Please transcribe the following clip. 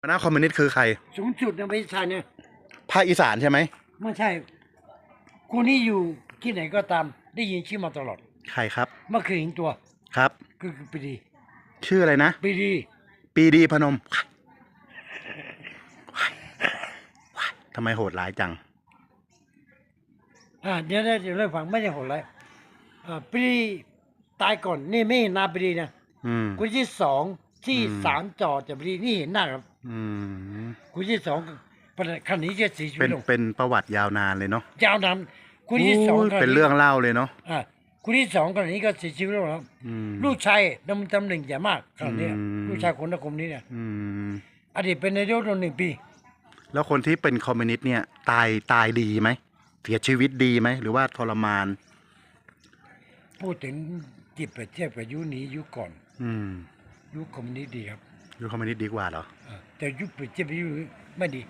หัวหน้าคอมมิวนิสต์คือใครสูงสุดในประเทศไทยเนี่ยภาคอีสานใช่ไหมไม่ใช่คนนี้อยู่ที่ไหนก็ตามได้ยินชื่อมาตลอดใครครับเมื่อคืนเห็นตัวครับคือปรีดีชื่ออะไรนะปรีดีปีดีพนมทำไมโหดร้ายจังเดี๋ยวเล่าฟังไม่ใช่โหดร้ายปรีดีตายก่อนนี่ไม่เห็นหน้าปรีดีนะคนที่สองที่ศาลจอดจากปรีดีนี่เห็นหน้าครับคนที่สองขณะนี้จะเสียชีวิตลงเป็นประวัติยาวนานเลยเนาะยาวนานคนที่สองเป็นเรื่องเล่าเลยเนาะคนที่สองขณะนี้ก็เสียชีวิตลงแล้วลูกชายดำตำแหน่งใหญ่มากขณะนี้ลูกชายคนนักคมนี้เนี่ยอดีตเป็นนายกรัฐมนตรี1 ปี แล้วคนที่เป็นคอมมิวนิสต์เนี่ยตายดีไหมเสียชีวิตดีไหมหรือว่าทรมานพูดถึงจิตเปรียบเทียบกับยุคนี้ยุคก่อนยุคคอมมิวนิสต์ดีครับยุคคอมมิวนิสต์ดีกว่าเหรอแต่ยุคเปรียบเทียบกับยุคไม่ดี